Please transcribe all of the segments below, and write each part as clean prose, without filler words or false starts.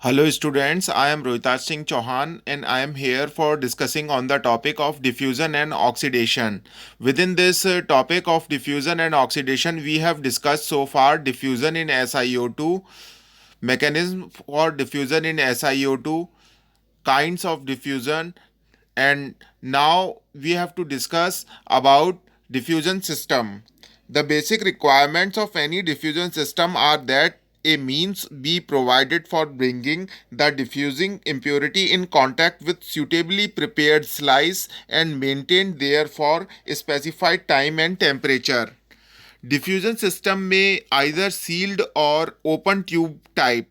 Hello students, I am Rohitaj Singh Chauhan and I am here for discussing on the topic of diffusion and oxidation. Within this topic of diffusion and oxidation, we have discussed so far diffusion in SiO2, mechanism for diffusion in SiO2, kinds of diffusion, and now we have to discuss about diffusion system. The basic requirements of any diffusion system are that a means be provided for bringing the diffusing impurity in contact with suitably prepared slice and maintained there for a specified time and temperature. Diffusion system may either sealed or open tube type.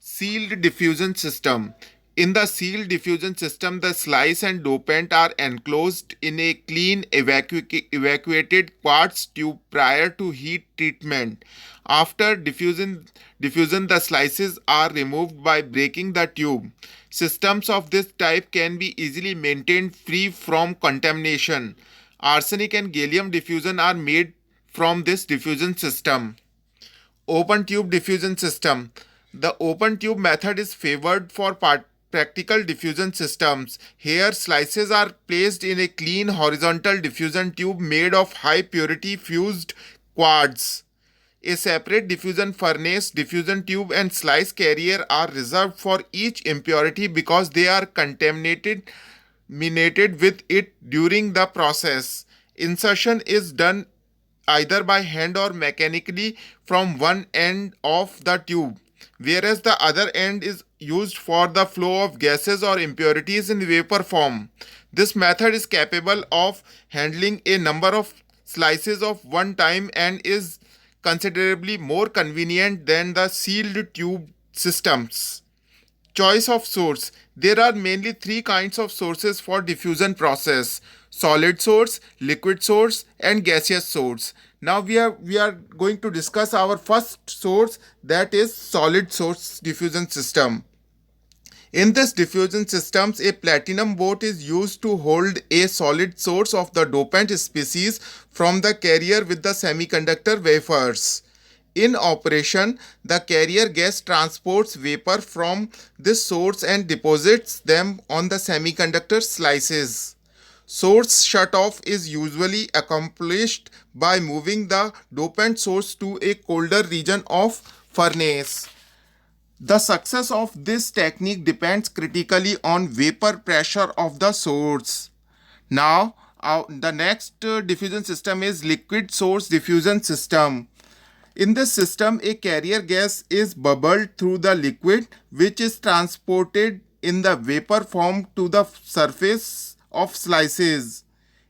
Sealed diffusion system. In the sealed diffusion system, the slice and dopant are enclosed in a clean evacuated quartz tube prior to heat treatment. After diffusion, the slices are removed by breaking the tube. Systems of this type can be easily maintained free from contamination. Arsenic and gallium diffusion are made from this diffusion system. Open tube diffusion system. The open tube method is favored for practical diffusion systems. Here, slices are placed in a clean horizontal diffusion tube made of high purity fused quartz. A separate diffusion furnace, diffusion tube, and slice carrier are reserved for each impurity because they are contaminated with it during the process. Insertion is done either by hand or mechanically from one end of the tube, whereas the other end is used for the flow of gases or impurities in vapor form. This method is capable of handling a number of slices of one time and is considerably more convenient than the sealed tube systems. Choice of source. There are mainly three kinds of sources for diffusion process: solid source, liquid source, and gaseous source. Now we are going to discuss our first source, that is solid source diffusion system. In this diffusion systems, a platinum boat is used to hold a solid source of the dopant species from the carrier with the semiconductor wafers. In operation, the carrier gas transports vapor from this source and deposits them on the semiconductor slices. Source shutoff is usually accomplished by moving the dopant source to a colder region of furnace. The success of this technique depends critically on vapor pressure of the source. Now, the next diffusion system is liquid source diffusion system. In this system, a carrier gas is bubbled through the liquid, which is transported in the vapor form to the surface of slices.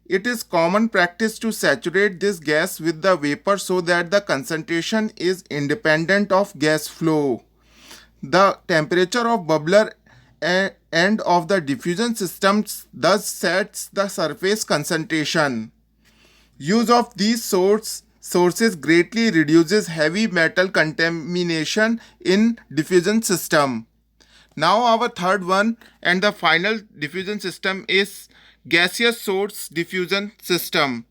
It is common practice to saturate this gas with the vapor so that the concentration is independent of gas flow. The temperature of bubbler end of the diffusion system thus sets the surface concentration. Use of these sources greatly reduces heavy metal contamination in diffusion system. Now our third one and the final diffusion system is gaseous source diffusion system.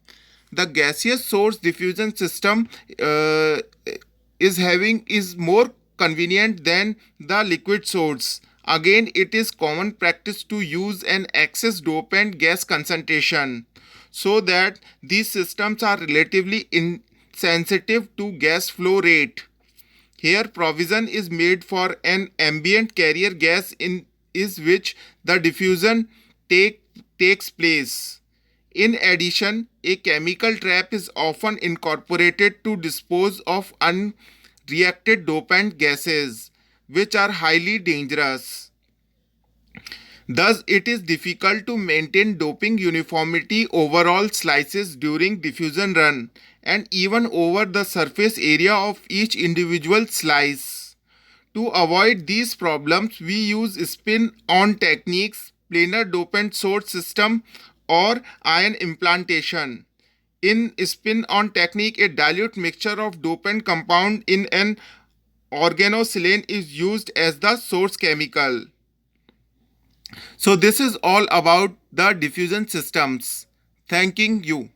The gaseous source diffusion system is more convenient than the liquid source. Again, it is common practice to use an excess dopant gas concentration so that these systems are relatively insensitive to gas flow rate. Here provision is made for an ambient carrier gas in is which the diffusion takes place. In addition, a chemical trap is often incorporated to dispose of unreacted dopant gases, which are highly dangerous. Thus, it is difficult to maintain doping uniformity over all slices during diffusion run and even over the surface area of each individual slice. To avoid these problems, we use spin-on techniques, planar dopant source system, or ion implantation. In spin-on technique, a dilute mixture of dopant compound in an organosilane is used as the source chemical. So this is all about the diffusion systems. Thanking you.